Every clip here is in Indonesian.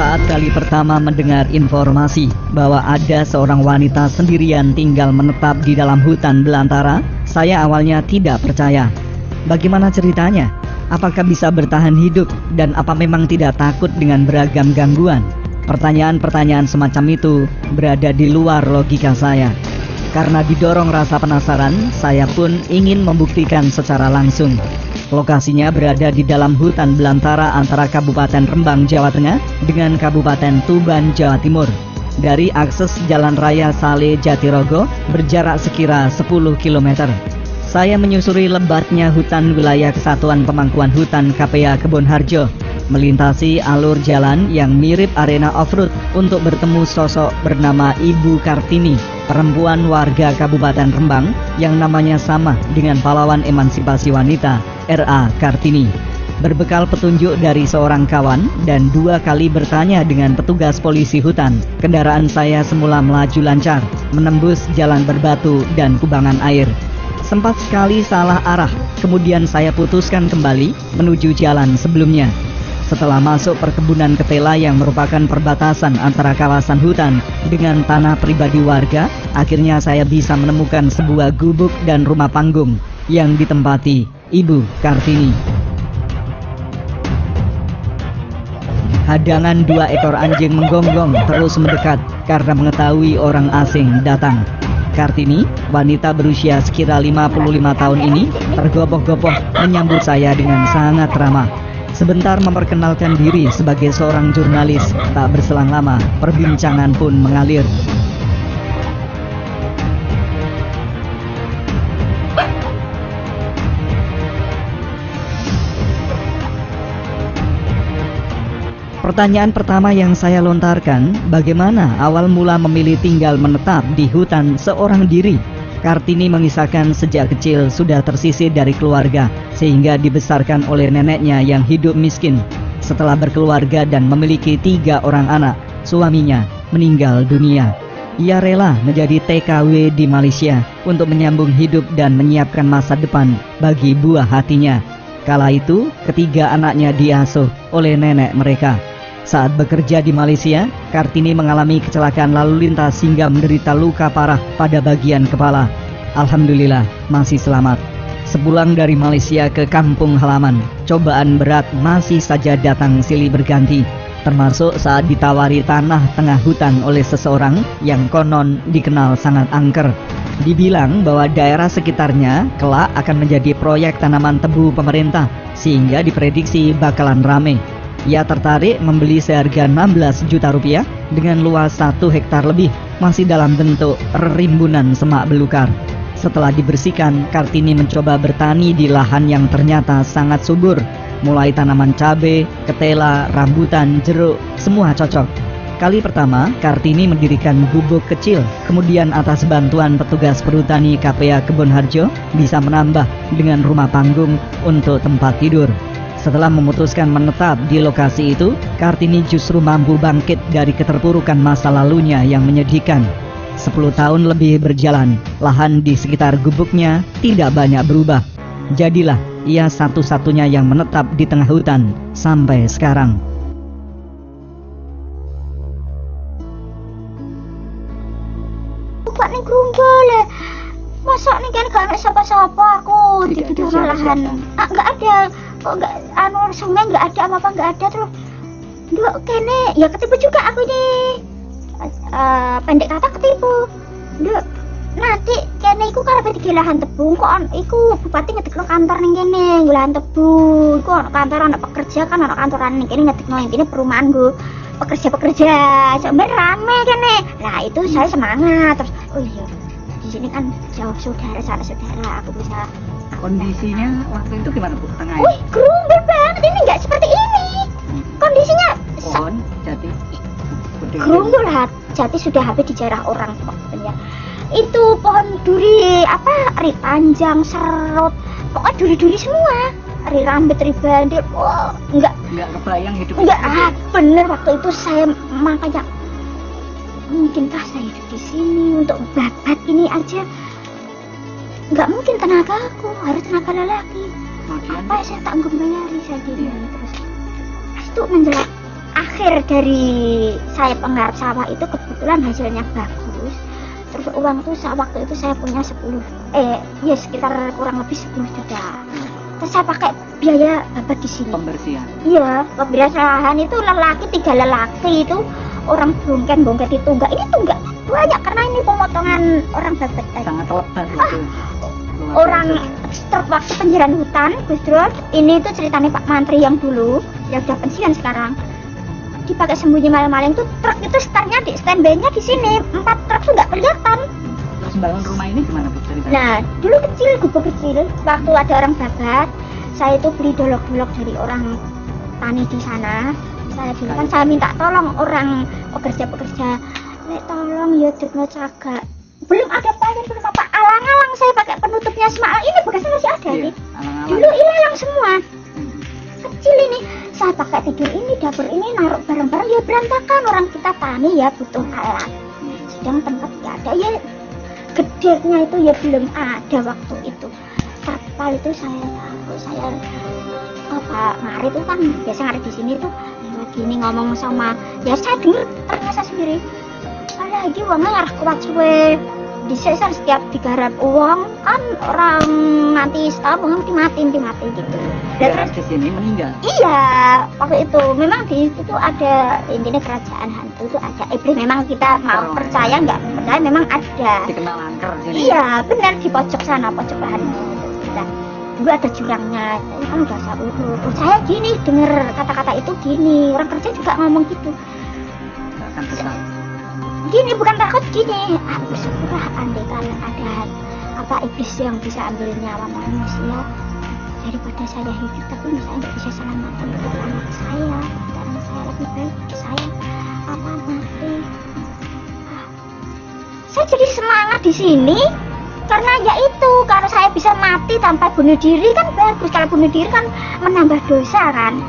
Saat kali pertama mendengar informasi bahwa ada seorang wanita sendirian tinggal menetap di dalam hutan belantara, saya awalnya tidak percaya. Bagaimana ceritanya? Apakah bisa bertahan hidup dan apa memang tidak takut dengan beragam gangguan? Pertanyaan-pertanyaan semacam itu berada di luar logika saya. Karena didorong rasa penasaran, saya pun ingin membuktikan secara langsung. Lokasinya berada di dalam hutan belantara antara Kabupaten Rembang, Jawa Tengah dengan Kabupaten Tuban, Jawa Timur. Dari akses Jalan Raya Sale Jatirogo berjarak sekira 10 km. Saya menyusuri lebatnya hutan wilayah Kesatuan Pemangkuan Hutan KPA Kebonharjo, melintasi alur jalan yang mirip arena off-road untuk bertemu sosok bernama Ibu Kartini, perempuan warga Kabupaten Rembang yang namanya sama dengan pahlawan emansipasi wanita R.A. Kartini. Berbekal petunjuk dari seorang kawan dan 2 kali bertanya dengan petugas polisi hutan, kendaraan saya semula melaju lancar, menembus jalan berbatu dan kubangan air. Sempat sekali salah arah, kemudian saya putuskan kembali menuju jalan sebelumnya. Setelah masuk perkebunan ketela yang merupakan perbatasan antara kawasan hutan dengan tanah pribadi warga, akhirnya saya bisa menemukan sebuah gubuk dan rumah panggung yang ditempati Ibu Kartini. Hadangan 2 ekor anjing menggonggong terus mendekat karena mengetahui orang asing datang. Kartini, wanita berusia sekira 55 tahun ini, tergopoh-gopoh menyambut saya dengan sangat ramah. Sebentar memperkenalkan diri sebagai seorang jurnalis, tak berselang lama perbincangan pun mengalir. Pertanyaan pertama yang saya lontarkan, bagaimana awal mula memilih tinggal menetap di hutan seorang diri? Kartini mengisahkan sejak kecil sudah tersisih dari keluarga, sehingga dibesarkan oleh neneknya yang hidup miskin. Setelah berkeluarga dan memiliki 3 orang anak, suaminya meninggal dunia. Ia rela menjadi TKW di Malaysia untuk menyambung hidup dan menyiapkan masa depan bagi buah hatinya. Kala itu, ketiga anaknya diasuh oleh nenek mereka. Saat bekerja di Malaysia, Kartini mengalami kecelakaan lalu lintas hingga menderita luka parah pada bagian kepala. Alhamdulillah, masih selamat. Sepulang dari Malaysia ke kampung halaman, cobaan berat masih saja datang silih berganti, termasuk saat ditawari tanah tengah hutan oleh seseorang yang konon dikenal sangat angker. Dibilang bahwa daerah sekitarnya kelak akan menjadi proyek tanaman tebu pemerintah, sehingga diprediksi bakalan rame. Ia tertarik membeli seharga 16 juta rupiah dengan luas 1 hektar lebih, masih dalam bentuk rimbunan semak belukar. Setelah dibersihkan, Kartini mencoba bertani di lahan yang ternyata sangat subur. Mulai tanaman cabai, ketela, rambutan, jeruk, semua cocok. Kali pertama, Kartini mendirikan gubuk kecil, kemudian atas bantuan petugas perhutani KPA Kebonharjo bisa menambah dengan rumah panggung untuk tempat tidur. Setelah memutuskan menetap di lokasi itu, Kartini justru mampu bangkit dari keterpurukan masa lalunya yang menyedihkan. 10 tahun lebih berjalan, lahan di sekitar gubuknya tidak banyak berubah. Jadilah ia satu-satunya yang menetap di tengah hutan sampai sekarang. Pak ning grumbul le. Masa nih kan gak ada siapa-siapa aku di lahan. Enggak ada. Kok enggak sungai enggak ada apa-apa enggak ada terus. Dua kene ya ketipu juga aku ini. Pendek kata ketipu. Duh, nanti kene iku karepe di lahan tebu kok iku bupati ngedekno kantor ning kene lahan tebu. Iku kantor anak pekerja kan anak kantoran ning kene ngedekno intine perumahan go. Pekerja-pekerja sampai rame kene. Nah, itu saya semangat terus oh iya. Di sini kan jauh saudara aku bisa. Kondisinya waktu itu gimana Bu? Tengah. Wih, gerumbul banget ini nggak seperti ini. Kondisinya pohon jati. Gerumbul jati sudah habis dijarah orang pokoknya. Itu pohon duri ri panjang, serut, pokoknya duri-duri semua. Ri rambut, ri bandil. Oh, enggak kebayang hidup. Enggak, bener waktu itu saya makanya mungkinkah saya hidup di sini untuk babat ini aja. Nggak mungkin tenagaku, harus tenaga lelaki. Apa saya tak bayari saya gini terus. Itu menjelang akhir dari saya penggarap sawah itu kebetulan hasilnya bagus. Terus uang tuh waktu itu saya punya ya sekitar kurang lebih 10 juta. Terus saya pakai biaya babat di sini. Pembersihan. Iya, pembersihan itu 3 lelaki itu orang bongket itu enggak banyak karena ini pemotongan orang babat. Sangat lebat itu. Orang struk waktu penjarahan hutan, Gus Dur. Ini tuh ceritanya Pak Mantri yang dulu, yang udah pensiun sekarang. Dipakai sembunyi malam-malam tuh truk itu startnya di standby-nya di sini. 4 truk tuh nggak kelihatan. Terus bangun rumah ini gimana Bu ceritanya? Nah, dulu gubuk kecil, waktu ada orang babat, saya itu beli dolok-dolok dari orang tani di sana. Saya minta tolong orang pekerja-pekerja, tolong ya Dukno Caga. Belum ada paling belum apa, alang-alang saya pakai penutupnya semalam ini bekasnya masih ada nih. Dulu hilang semua. Kecil ini, saya pakai tidur ini, dapur ini, naruh barang-barang ya berantakan. Orang kita tani ya butuh alat. Sedang tempat nggak ada ya, gedenya itu ya belum ada waktu itu. Terpal itu saya ngari itu kan biasa ngari di sini tuh gini ngomong sama ya saya denger ternyata sendiri. Lagi uangnya ngarah kuat suwe disesar setiap digarap uang kan orang nanti setahun mati gitu. Dan terus di sini meninggal. Iya, waktu itu memang di situ tuh ada intinya kerajaan hantu itu ada. Memang kita mau percaya nggak percaya memang ada. Dikenal angker sini. Iya, benar di pojok sana, pojok lahan. Nah, dulu ada jurangnya. Kan udah saya urut. Saya gini dengar kata-kata itu gini. Orang kerja juga ngomong gitu. Akan besar. Gini bukan takut gini, aku syukurlah andai kan ada iblis yang bisa ambil nyawa manusia daripada saya hidup tapi misalnya nggak bisa selamatkan untuk anak saya lebih baik saya mati. Saya jadi semangat di sini karena ya itu kalau saya bisa mati tanpa bunuh diri kan bagus, kalau bunuh diri kan menambah dosa kan.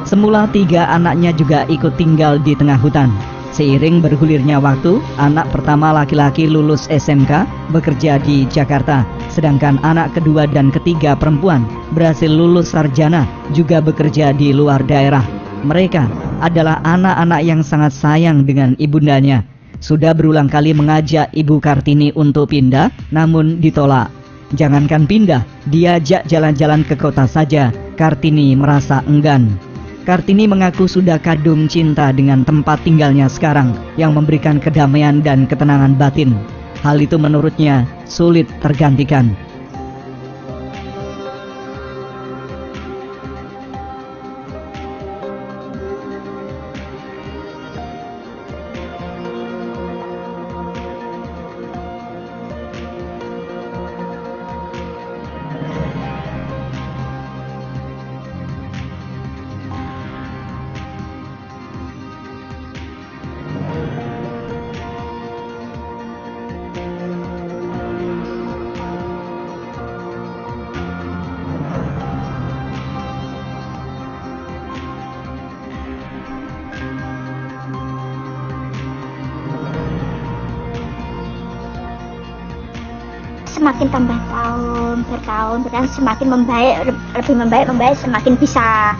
Semula 3 anaknya juga ikut tinggal di tengah hutan. Seiring bergulirnya waktu, anak pertama laki-laki lulus SMK, bekerja di Jakarta. Sedangkan anak kedua dan ketiga perempuan berhasil lulus sarjana, juga bekerja di luar daerah. Mereka adalah anak-anak yang sangat sayang dengan ibundanya. Sudah berulang kali mengajak Ibu Kartini untuk pindah, namun ditolak. Jangankan pindah, diajak jalan-jalan ke kota saja, Kartini merasa enggan. Kartini mengaku sudah kadung cinta dengan tempat tinggalnya sekarang yang memberikan kedamaian dan ketenangan batin. Hal itu menurutnya sulit tergantikan. Semakin tambah bertahun semakin lebih membaik semakin bisa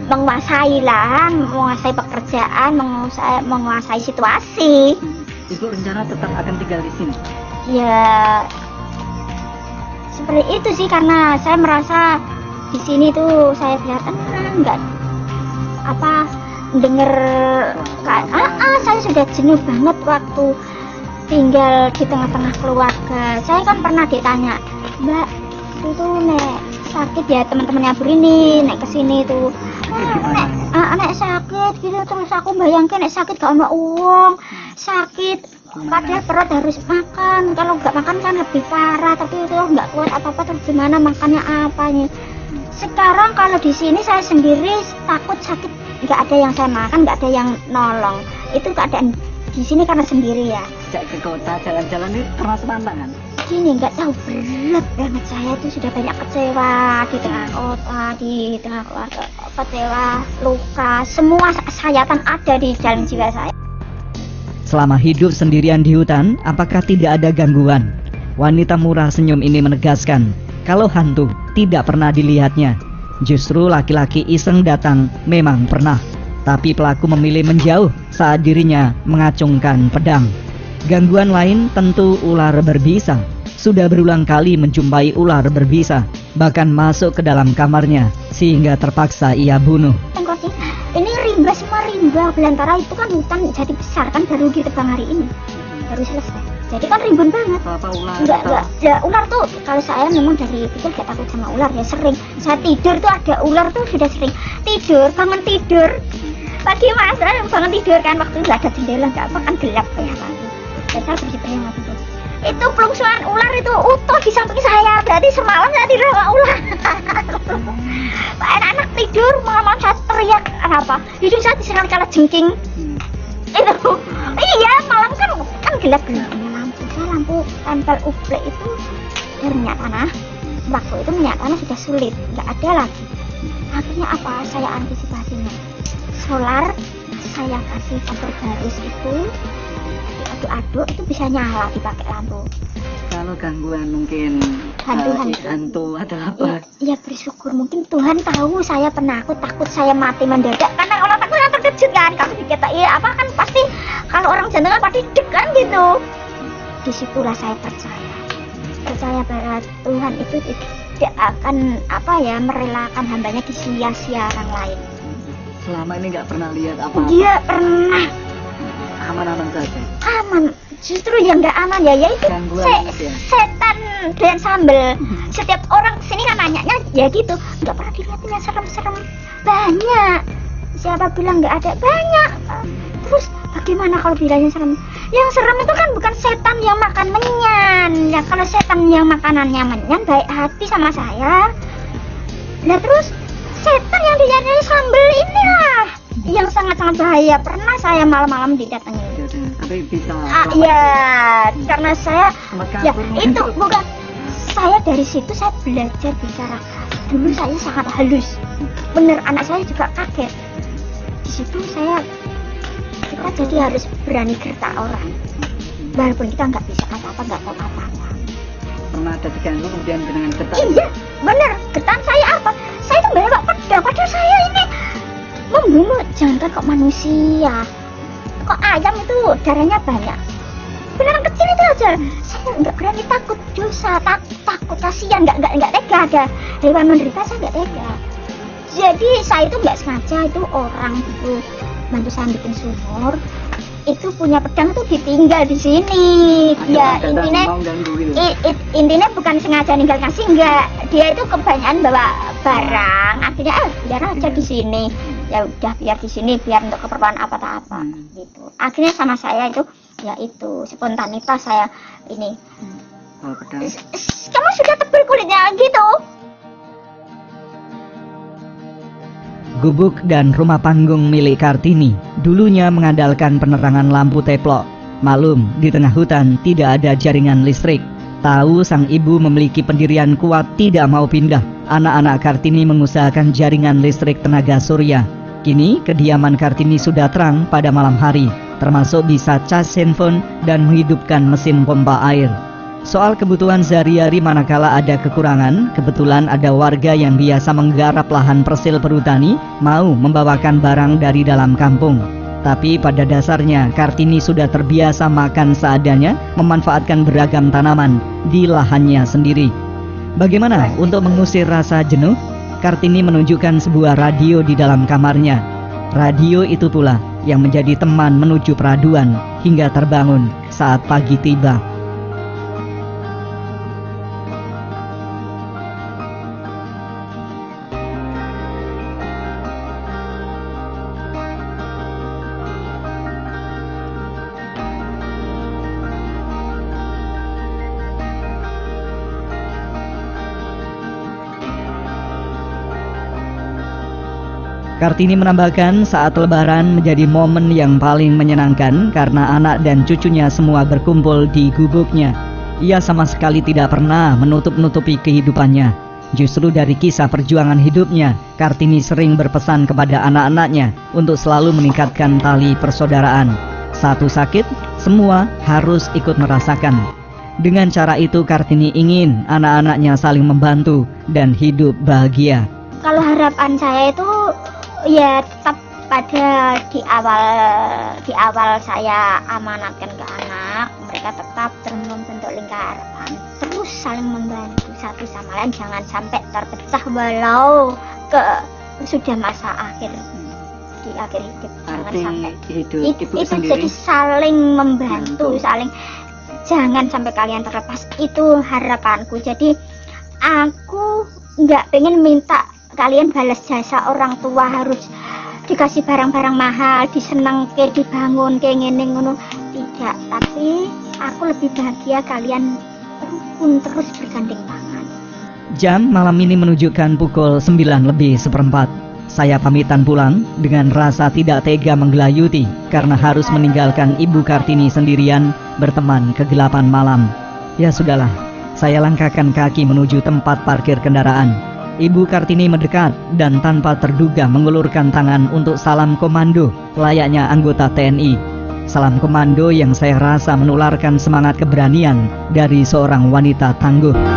menguasai lahan, menguasai pekerjaan, menguasai situasi. Ibu rencana tetap akan tinggal di sini? Ya seperti itu sih, karena saya merasa di sini tuh saya kelihatan nggak dengar saya sudah jenuh banget waktu tinggal di tengah-tengah keluarga. Saya kan pernah ditanya, Mbak itu nek sakit ya teman-temannya Bu ini nek kesini tuh nek sakit gitu, terus aku bayangkan nek sakit gak ada uang, sakit padahal perut harus makan, kalau nggak makan kan lebih parah, tapi itu nggak kuat apa-apa, terus gimana makannya apanya. Sekarang kalau di sini saya sendiri takut sakit, nggak ada yang saya makan, nggak ada yang nolong. Itu keadaan di sini karena sendiri ya. Sejak ke kota jalan-jalan ini termasuk tantangan. Gini nggak tahu, berat banget saya tuh, sudah banyak kecewa di tengah kota, di tengah keluarga, kecewa, luka, semua sayatan ada di dalam jiwa saya. Selama hidup sendirian di hutan, apakah tidak ada gangguan? Wanita murah senyum ini menegaskan, kalau hantu tidak pernah dilihatnya. Justru laki-laki iseng datang memang pernah. Tapi pelaku memilih menjauh saat dirinya mengacungkan pedang. Gangguan lain tentu ular berbisa. Sudah berulang kali menjumpai ular berbisa, bahkan masuk ke dalam kamarnya, sehingga terpaksa ia bunuh. Ini rimba, semua rimba belantara itu kan hutan jadi besar kan, baru ditebang hari ini, baru selesai. Jadi kan rimbun banget. Apa ular? Enggak. Ya, ular tuh kalau saya memang dari kecil gak takut sama ular ya, sering. Saya tidur tuh ada ular tuh sudah sering. Bangun tidur. Pagi mas, bangun tidur kan, waktu itu gak ada jendela, gak apa kan gelap kayak pagi. Ya saya bersih-bersih waktu itu. Itu pelungsungan ular itu utuh di samping saya, berarti semalam saya tidur sama ular. Anak-anak tidur, malam saya teriak apa? Hidung saya diserang kala jengking. Itu, iya malam kan gelap-gelap. Lampu tempel uple itu dari minyak tanah. Waktu itu minyak tanah sudah sulit, nggak ada lagi. Akhirnya apa? Saya antisipasinya. Solar saya kasih kompor garus itu diaduk-aduk, itu bisa nyala dipakai lampu. Kalau gangguan mungkin hantu atau apa? Ya bersyukur, mungkin Tuhan tahu saya penakut, takut saya mati mendadak. Karena orang takut yang terkejut kan, kalau dikata iya apa kan pasti kalau orang jantung kan pasti deg kan gitu. Disitulah saya percaya bahwa Tuhan itu tidak akan merelakan hambanya disia-sia orang lain. Selama ini nggak pernah lihat apa-apa? Dia pernah aman-aman saja. Aman, justru yang nggak aman ya itu setan dan sambel. Setiap orang kesini kan nanyanya ya gitu, nggak pernah dilihatin yang serem-serem. Banyak, siapa bilang nggak ada? Banyak. Terus bagaimana kalau bilangnya serem? Yang serem itu kan bukan setan yang makan menyan. Ya kalau setan yang makanannya menyan baik hati sama saya. Nah terus setan yang dinyanyai sambel inilah yang sangat-sangat bahaya. Pernah saya malam-malam didatangi. Tapi bisa. Ya karena saya itu bukan saya dari situ saya belajar bicara. Dulu saya sangat halus. Bener anak saya juga kaget. Di situ kita jadi harus berani gertak orang, walaupun kita nggak bisa apa-apa, nggak tahu apa-apa. Pernah ada diganggu kemudian dengan getar? Iya, bener. Getar saya apa? Saya itu bawa pedang, padahal saya ini membunuh jantan kok manusia. Kok ayam itu darahnya banyak. Beneran kecil itu aja. Saya nggak berani, takut dosa, takut kasihan, nggak tega ada hewan menderita, saya nggak tega. Jadi saya itu nggak sengaja, itu orang itu bantu saya bikin sumur, itu punya pedang tuh ditinggal di sini. Ya intinya bukan sengaja ninggal kasih, enggak. Dia itu kebanyakan bawa barang, akhirnya biar aja di sini. Ya udah biar di sini, biar untuk keperluan apa-apa gitu. Akhirnya sama saya itu ya itu spontanitas saya ini. Kamu sudah tebal kulitnya gitu. Gubuk dan rumah panggung milik Kartini dulunya mengandalkan penerangan lampu teplok. Malum, di tengah hutan tidak ada jaringan listrik. Tahu sang ibu memiliki pendirian kuat tidak mau pindah. Anak-anak Kartini mengusahakan jaringan listrik tenaga surya. Kini kediaman Kartini sudah terang pada malam hari, termasuk bisa cas handphone dan menghidupkan mesin pompa air. Soal kebutuhan sehari-hari manakala ada kekurangan, kebetulan ada warga yang biasa menggarap lahan persil perhutani mau membawakan barang dari dalam kampung. Tapi pada dasarnya Kartini sudah terbiasa makan seadanya, memanfaatkan beragam tanaman di lahannya sendiri. Bagaimana untuk mengusir rasa jenuh? Kartini menunjukkan sebuah radio di dalam kamarnya. Radio itu pula yang menjadi teman menuju peraduan hingga terbangun saat pagi tiba. Kartini menambahkan saat lebaran menjadi momen yang paling menyenangkan karena anak dan cucunya semua berkumpul di gubuknya. Ia sama sekali tidak pernah menutup-nutupi kehidupannya. Justru dari kisah perjuangan hidupnya, Kartini sering berpesan kepada anak-anaknya untuk selalu meningkatkan tali persaudaraan. Satu sakit, semua harus ikut merasakan. Dengan cara itu Kartini ingin anak-anaknya saling membantu dan hidup bahagia. Kalau harapan saya itu ya tetap Padahal di awal saya amanatkan ke anak, mereka tetap membentuk lingkaran, terus saling membantu satu sama lain, jangan sampai terpecah walau sudah masa akhir di akhir hidup. Jangan sampai hidup ibu itu sendiri. jadi saling membantu, saling, jangan sampai kalian terlepas. Itu harapanku. Jadi aku nggak pengen minta kalian balas jasa orang tua, harus dikasih barang-barang mahal, disenengke, dibangun kayak ngene ngono, tidak. Tapi aku lebih bahagia kalian rukun terus bergandeng tangan. Jam malam ini menunjukkan pukul 9:04. Saya pamitan pulang dengan rasa tidak tega menggelayuti karena harus meninggalkan Ibu Kartini sendirian berteman kegelapan malam. Ya sudahlah, saya langkahkan kaki menuju tempat parkir kendaraan. Ibu Kartini mendekat dan tanpa terduga mengulurkan tangan untuk salam komando layaknya anggota TNI. Salam komando yang saya rasa menularkan semangat keberanian dari seorang wanita tangguh.